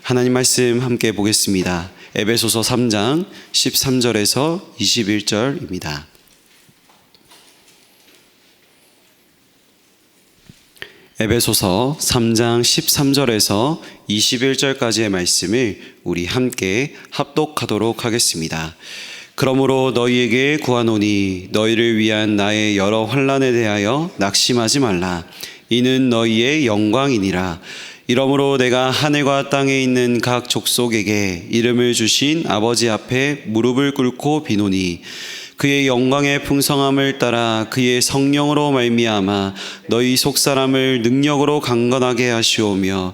하나님 말씀 함께 보겠습니다. 에베소서 3장 13절에서 21절입니다. 에베소서 3장 13절에서 21절까지의 말씀을 우리 함께 합독하도록 하겠습니다. 그러므로 너희에게 구하노니 너희를 위한 나의 여러 환난에 대하여 낙심하지 말라. 이는 너희의 영광이니라. 이러므로 내가 하늘과 땅에 있는 각 족속에게 이름을 주신 아버지 앞에 무릎을 꿇고 비노니 그의 영광의 풍성함을 따라 그의 성령으로 말미암아 너희 속사람을 능력으로 강건하게 하시오며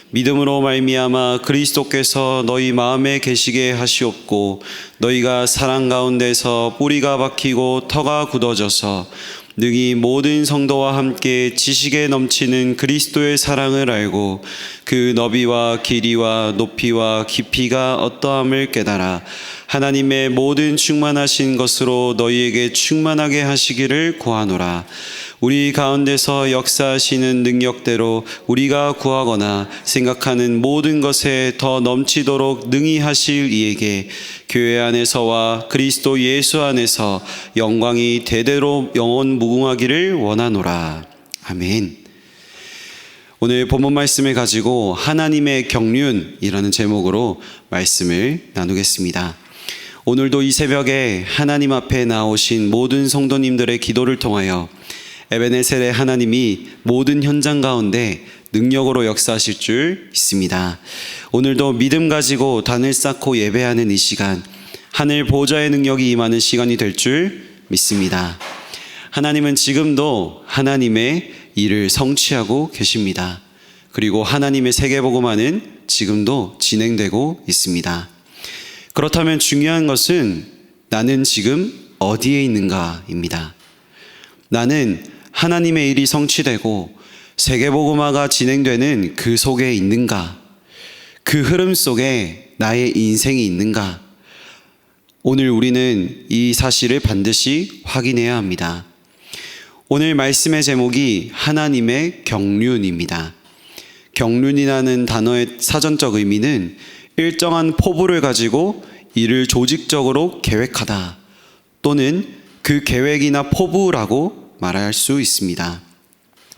믿음으로 말미암아 그리스도께서 너희 마음에 계시게 하시옵고 너희가 사랑 가운데서 뿌리가 박히고 터가 굳어져서 능히 모든 성도와 함께 지식에 넘치는 그리스도의 사랑을 알고 그 너비와 길이와 높이와 깊이가 어떠함을 깨달아 하나님의 모든 충만하신 것으로 너희에게 충만하게 하시기를 구하노라. 우리 가운데서 역사하시는 능력대로 우리가 구하거나 생각하는 모든 것에 더 넘치도록 능히 하실 이에게 교회 안에서와 그리스도 예수 안에서 영광이 대대로 영원 무궁하기를 원하노라. 아멘. 오늘 본문 말씀을 가지고 하나님의 경륜이라는 제목으로 말씀을 나누겠습니다. 오늘도 이 새벽에 하나님 앞에 나오신 모든 성도님들의 기도를 통하여 에베네셀의 하나님이 모든 현장 가운데 능력으로 역사하실 줄 믿습니다. 오늘도 믿음 가지고 단을 쌓고 예배하는 이 시간, 하늘 보좌의 능력이 임하는 시간이 될 줄 믿습니다. 하나님은 지금도 하나님의 일을 성취하고 계십니다. 그리고 하나님의 세계복음화는 지금도 진행되고 있습니다. 그렇다면 중요한 것은 나는 지금 어디에 있는가입니다. 나는 하나님의 일이 성취되고 세계복음화가 진행되는 그 속에 있는가? 그 흐름 속에 나의 인생이 있는가? 오늘 우리는 이 사실을 반드시 확인해야 합니다. 오늘 말씀의 제목이 하나님의 경륜입니다. 경륜이라는 단어의 사전적 의미는 일정한 포부를 가지고 이를 조직적으로 계획하다 또는 그 계획이나 포부라고 말할 수 있습니다.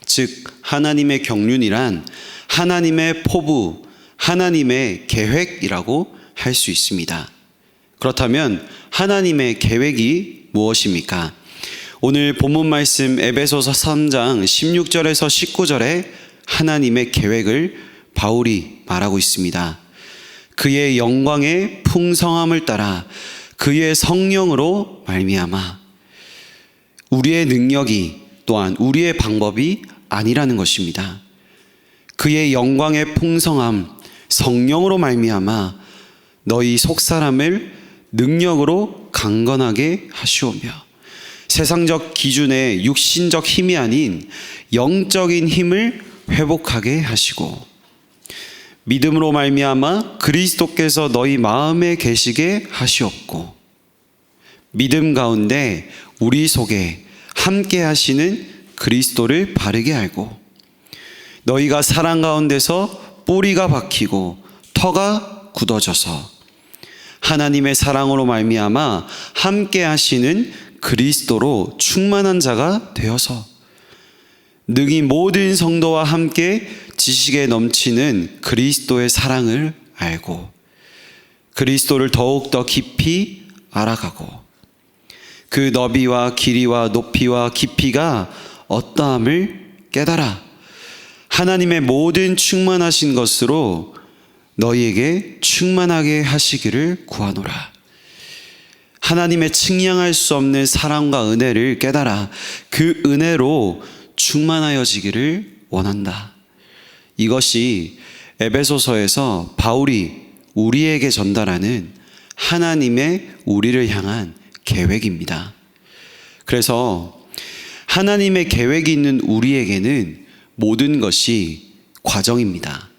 즉 하나님의 경륜이란 하나님의 포부, 하나님의 계획이라고 할 수 있습니다. 그렇다면 하나님의 계획이 무엇입니까? 오늘 본문 말씀 에베소서 3장 16절에서 19절에 하나님의 계획을 바울이 말하고 있습니다. 그의 영광의 풍성함을 따라 그의 성령으로 말미암아 우리의 능력이 또한 우리의 방법이 아니라는 것입니다. 그의 영광의 풍성함, 성령으로 말미암아 너희 속사람을 능력으로 강건하게 하시오며 세상적 기준의 육신적 힘이 아닌 영적인 힘을 회복하게 하시고 믿음으로 말미암아 그리스도께서 너희 마음에 계시게 하시옵고 믿음 가운데 우리 속에 함께 하시는 그리스도를 바르게 알고 너희가 사랑 가운데서 뿌리가 박히고 터가 굳어져서 하나님의 사랑으로 말미암아 함께 하시는 그리스도로 충만한 자가 되어서 능히 모든 성도와 함께 지식에 넘치는 그리스도의 사랑을 알고 그리스도를 더욱더 깊이 알아가고 그 너비와 길이와 높이와 깊이가 어떠함을 깨달아 하나님의 모든 충만하신 것으로 너희에게 충만하게 하시기를 구하노라. 하나님의 측량할 수 없는 사랑과 은혜를 깨달아 그 은혜로 충만하여지기를 원한다. 이것이 에베소서에서 바울이 우리에게 전달하는 하나님의 우리를 향한 계획입니다. 그래서 하나님의 계획이 있는 우리에게는 모든 것이 과정입니다.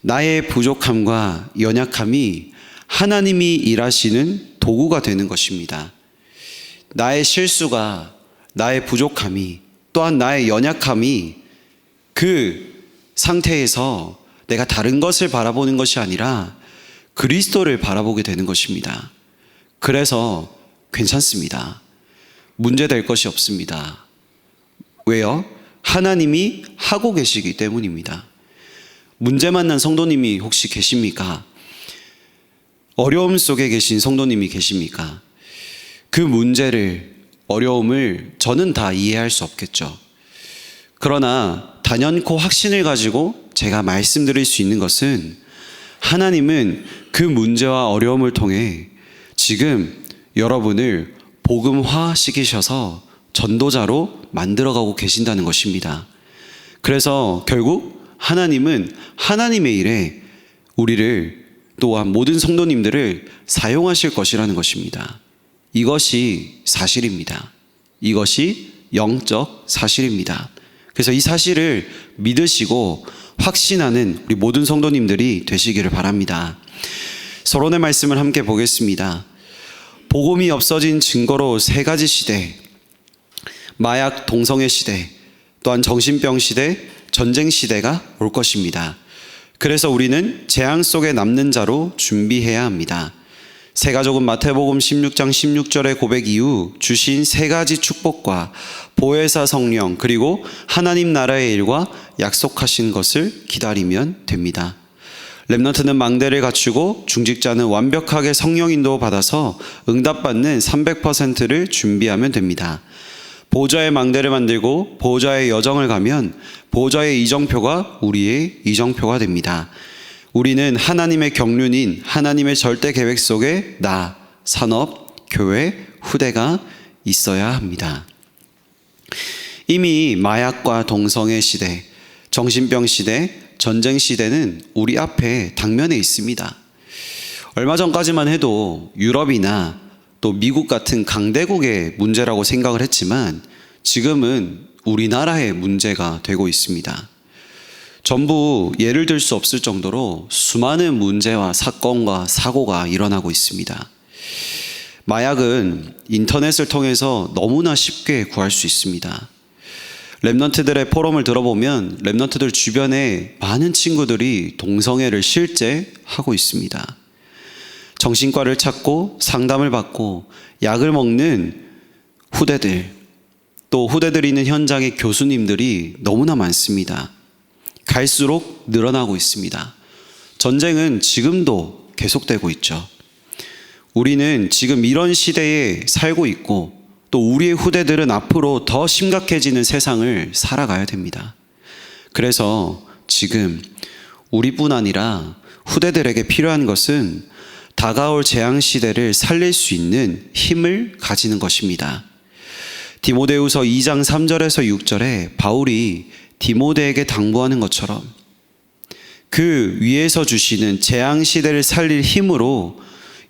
나의 부족함과 연약함이 하나님이 일하시는 도구가 되는 것입니다. 나의 실수가, 나의 부족함이, 또한 나의 연약함이 그 상태에서 내가 다른 것을 바라보는 것이 아니라 그리스도를 바라보게 되는 것입니다. 그래서 괜찮습니다. 문제될 것이 없습니다. 왜요? 하나님이 하고 계시기 때문입니다. 문제 만난 성도님이 혹시 계십니까? 어려움 속에 계신 성도님이 계십니까? 그 문제를, 어려움을 저는 다 이해할 수 없겠죠. 그러나 단연코 확신을 가지고 제가 말씀드릴 수 있는 것은 하나님은 그 문제와 어려움을 통해 지금 여러분을 복음화시키셔서 전도자로 만들어가고 계신다는 것입니다. 그래서 결국 하나님은 하나님의 일에 우리를 또한 모든 성도님들을 사용하실 것이라는 것입니다. 이것이 사실입니다. 이것이 영적 사실입니다. 그래서 이 사실을 믿으시고 확신하는 우리 모든 성도님들이 되시기를 바랍니다. 서론의 말씀을 함께 보겠습니다. 복음이 없어진 증거로 세 가지 시대, 마약 동성애 시대, 또한 정신병 시대, 전쟁 시대가 올 것입니다. 그래서 우리는 재앙 속에 남는 자로 준비해야 합니다. 세 가족은 마태복음 16장 16절의 고백 이후 주신 세 가지 축복과 보혜사 성령 그리고 하나님 나라의 일과 약속하신 것을 기다리면 됩니다. 렘넌트는 망대를 갖추고 중직자는 완벽하게 성령 인도 받아서 응답받는 300%를 준비하면 됩니다. 보호자의 망대를 만들고 보호자의 여정을 가면 보호자의 이정표가 우리의 이정표가 됩니다. 우리는 하나님의 경륜인 하나님의 절대 계획 속에 나, 산업, 교회, 후대가 있어야 합니다. 이미 마약과 동성애 시대, 정신병 시대, 전쟁 시대는 우리 앞에 당면에 있습니다. 얼마 전까지만 해도 유럽이나 또 미국 같은 강대국의 문제라고 생각을 했지만 지금은 우리나라의 문제가 되고 있습니다. 전부 예를 들 수 없을 정도로 수많은 문제와 사건과 사고가 일어나고 있습니다. 마약은 인터넷을 통해서 너무나 쉽게 구할 수 있습니다. 렘넌트들의 포럼을 들어보면 렘넌트들 주변에 많은 친구들이 동성애를 실제 하고 있습니다. 정신과를 찾고 상담을 받고 약을 먹는 후대들, 또 후대들이 있는 현장의 교수님들이 너무나 많습니다. 갈수록 늘어나고 있습니다. 전쟁은 지금도 계속되고 있죠. 우리는 지금 이런 시대에 살고 있고 또 우리의 후대들은 앞으로 더 심각해지는 세상을 살아가야 됩니다. 그래서 지금 우리뿐 아니라 후대들에게 필요한 것은 다가올 재앙 시대를 살릴 수 있는 힘을 가지는 것입니다. 디모데후서 2장 3절에서 6절에 바울이 디모데에게 당부하는 것처럼 그 위에서 주시는 재앙 시대를 살릴 힘으로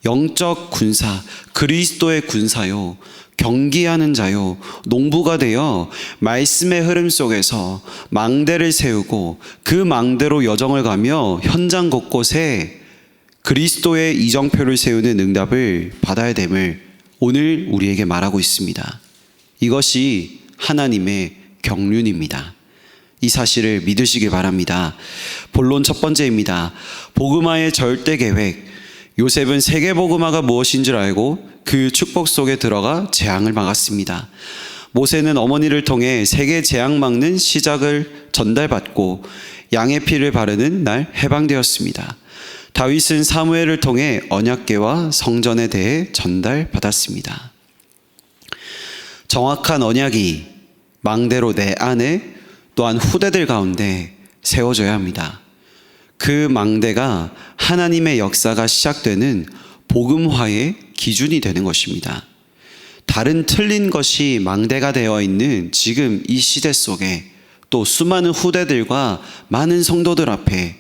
영적 군사, 그리스도의 군사요, 경기하는 자요, 농부가 되어 말씀의 흐름 속에서 망대를 세우고 그 망대로 여정을 가며 현장 곳곳에 그리스도의 이정표를 세우는 응답을 받아야 됨을 오늘 우리에게 말하고 있습니다. 이것이 하나님의 경륜입니다. 이 사실을 믿으시길 바랍니다. 본론 첫 번째입니다. 복음화의 절대 계획. 요셉은 세계 복음화가 무엇인 줄 알고 그 축복 속에 들어가 재앙을 막았습니다. 모세는 어머니를 통해 세계 재앙 막는 시작을 전달받고 양의 피를 바르는 날 해방되었습니다. 다윗은 사무엘을 통해 언약궤와 성전에 대해 전달받았습니다. 정확한 언약이 망대로 내 안에 또한 후대들 가운데 세워져야 합니다. 그 망대가 하나님의 역사가 시작되는 복음화의 기준이 되는 것입니다. 다른 틀린 것이 망대가 되어 있는 지금 이 시대 속에 또 수많은 후대들과 많은 성도들 앞에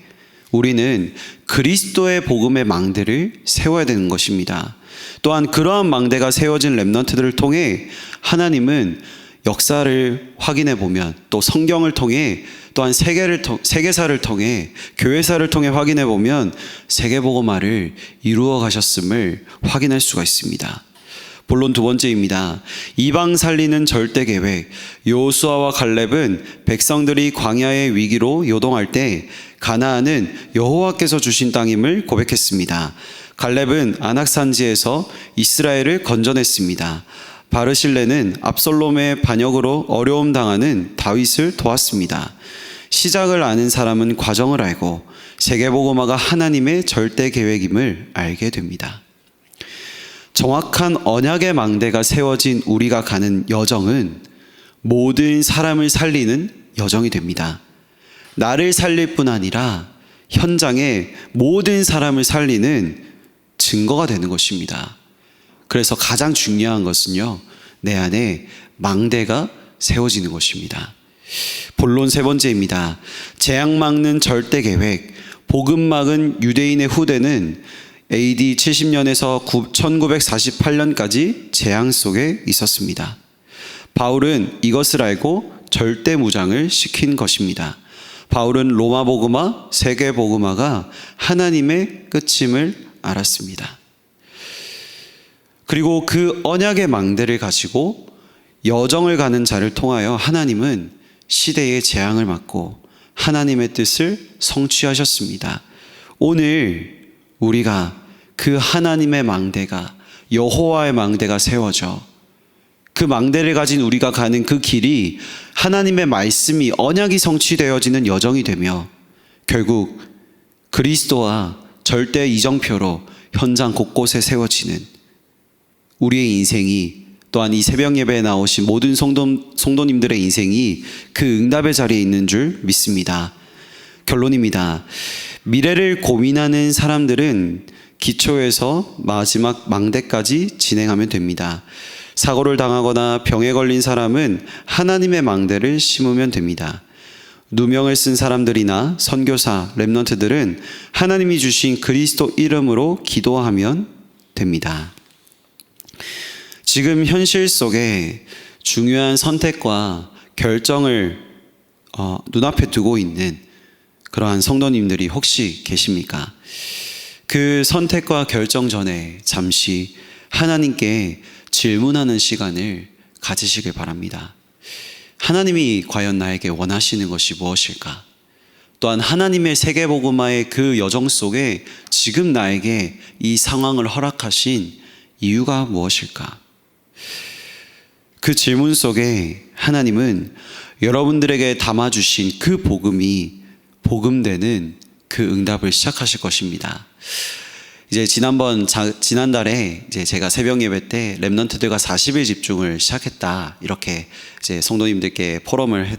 우리는 그리스도의 복음의 망대를 세워야 되는 것입니다. 또한 그러한 망대가 세워진 렘넌트들을 통해 하나님은 역사를 확인해 보면 또 성경을 통해 또한 세계사를 통해 교회사를 통해 확인해 보면 세계복음화를 이루어 가셨음을 확인할 수가 있습니다. 본론 두 번째입니다. 이방 살리는 절대 계획. 여호수아와 갈렙은 백성들이 광야의 위기로 요동할 때 가나안은 여호와께서 주신 땅임을 고백했습니다. 갈렙은 안악산지에서 이스라엘을 건져냈습니다. 바르실레는 압살롬의 반역으로 어려움 당하는 다윗을 도왔습니다. 시작을 아는 사람은 과정을 알고 세계복음화가 하나님의 절대 계획임을 알게 됩니다. 정확한 언약의 망대가 세워진 우리가 가는 여정은 모든 사람을 살리는 여정이 됩니다. 나를 살릴 뿐 아니라 현장에 모든 사람을 살리는 증거가 되는 것입니다. 그래서 가장 중요한 것은요, 내 안에 망대가 세워지는 것입니다. 본론 세 번째입니다. 재앙 막는 절대 계획. 복음 막은 유대인의 후대는 AD 70년에서 1948년까지 재앙 속에 있었습니다. 바울은 이것을 알고 절대 무장을 시킨 것입니다. 바울은 로마 복음화, 세계 복음화가 하나님의 끝임을 알았습니다. 그리고 그 언약의 망대를 가지고 여정을 가는 자를 통하여 하나님은 시대의 재앙을 막고 하나님의 뜻을 성취하셨습니다. 오늘 우리가 그 하나님의 망대가, 여호와의 망대가 세워져 그 망대를 가진 우리가 가는 그 길이 하나님의 말씀이, 언약이 성취되어지는 여정이 되며 결국 그리스도와 절대 이정표로 현장 곳곳에 세워지는 우리의 인생이, 또한 이 새벽 예배에 나오신 모든 성도님들의 인생이 그 응답의 자리에 있는 줄 믿습니다. 결론입니다. 미래를 고민하는 사람들은 기초에서 마지막 망대까지 진행하면 됩니다. 사고를 당하거나 병에 걸린 사람은 하나님의 망대를 심으면 됩니다. 누명을 쓴 사람들이나 선교사, 렘넌트들은 하나님이 주신 그리스도 이름으로 기도하면 됩니다. 지금 현실 속에 중요한 선택과 결정을 눈앞에 두고 있는 그러한 성도님들이 혹시 계십니까? 그 선택과 결정 전에 잠시 하나님께 질문하는 시간을 가지시길 바랍니다. 하나님이 과연 나에게 원하시는 것이 무엇일까? 또한 하나님의 세계복음화의 그 여정 속에 지금 나에게 이 상황을 허락하신 이유가 무엇일까? 그 질문 속에 하나님은 여러분들에게 담아주신 그 복음이 복음되는 그 응답을 시작하실 것입니다. 이제 지난달에 이제 제가 새벽 예배 때 렘넌트들과 40일 집중을 시작했다, 이렇게 이제 성도님들께 포럼을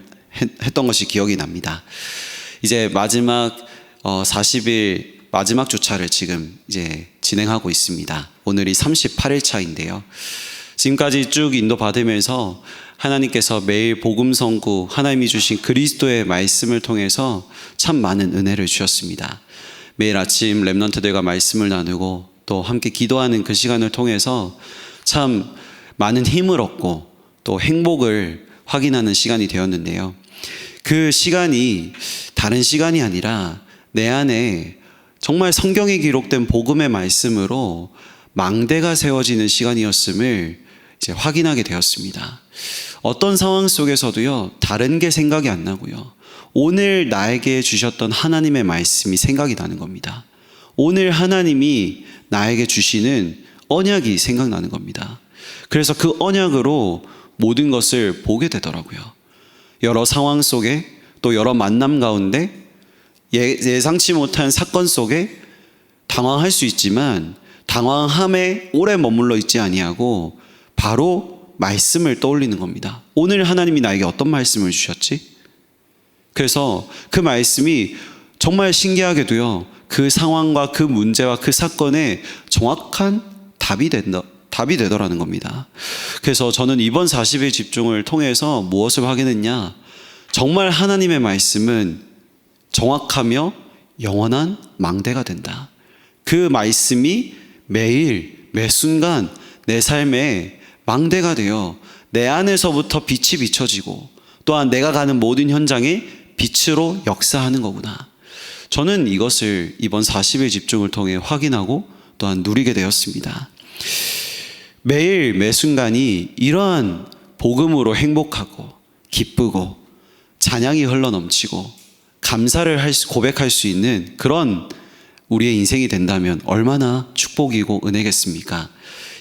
했던 것이 기억이 납니다. 이제 마지막 40일 마지막 주차를 지금 이제 진행하고 있습니다. 오늘이 38일 차인데요. 지금까지 쭉 인도받으면서 하나님께서 매일 복음 선고, 하나님이 주신 그리스도의 말씀을 통해서 참 많은 은혜를 주셨습니다. 매일 아침 렘넌트들과 말씀을 나누고 또 함께 기도하는 그 시간을 통해서 참 많은 힘을 얻고 또 행복을 확인하는 시간이 되었는데요. 그 시간이 다른 시간이 아니라 내 안에 정말 성경에 기록된 복음의 말씀으로 망대가 세워지는 시간이었음을 이제 확인하게 되었습니다. 어떤 상황 속에서도요, 다른 게 생각이 안 나고요, 오늘 나에게 주셨던 하나님의 말씀이 생각이 나는 겁니다. 오늘 하나님이 나에게 주시는 언약이 생각나는 겁니다. 그래서 그 언약으로 모든 것을 보게 되더라고요. 여러 상황 속에, 또 여러 만남 가운데, 예상치 못한 사건 속에 당황할 수 있지만 당황함에 오래 머물러 있지 아니하고 바로 말씀을 떠올리는 겁니다. 오늘 하나님이 나에게 어떤 말씀을 주셨지? 그래서 그 말씀이 정말 신기하게도요, 그 상황과 그 문제와 그 사건에 정확한 답이 되더라는 겁니다. 그래서 저는 이번 40일 집중을 통해서 무엇을 확인했냐? 정말 하나님의 말씀은 정확하며 영원한 망대가 된다. 그 말씀이 매일 매 순간 내 삶에 망대가 되어 내 안에서부터 빛이 비춰지고 또한 내가 가는 모든 현장에 빛으로 역사하는 거구나. 저는 이것을 이번 40일 집중을 통해 확인하고 또한 누리게 되었습니다. 매일 매 순간이 이러한 복음으로 행복하고 기쁘고 찬양이 흘러넘치고 고백할 수 있는 그런 우리의 인생이 된다면 얼마나 축복이고 은혜겠습니까?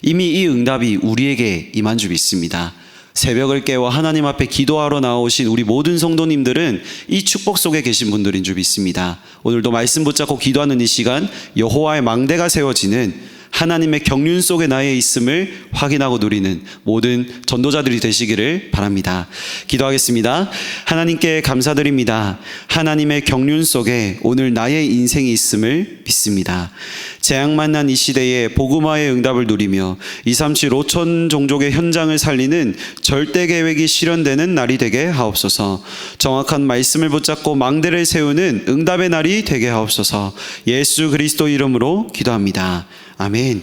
이미 이 응답이 우리에게 임한 줄 믿습니다. 새벽을 깨워 하나님 앞에 기도하러 나오신 우리 모든 성도님들은 이 축복 속에 계신 분들인 줄 믿습니다. 오늘도 말씀 붙잡고 기도하는 이 시간, 여호와의 망대가 세워지는 하나님의 경륜 속에 나의 있음을 확인하고 누리는 모든 전도자들이 되시기를 바랍니다. 기도하겠습니다. 하나님께 감사드립니다. 하나님의 경륜 속에 오늘 나의 인생이 있음을 믿습니다. 재앙 만난 이 시대에 복음화의 응답을 누리며 237 5천 종족의 현장을 살리는 절대 계획이 실현되는 날이 되게 하옵소서. 정확한 말씀을 붙잡고 망대를 세우는 응답의 날이 되게 하옵소서. 예수 그리스도 이름으로 기도합니다. 아멘.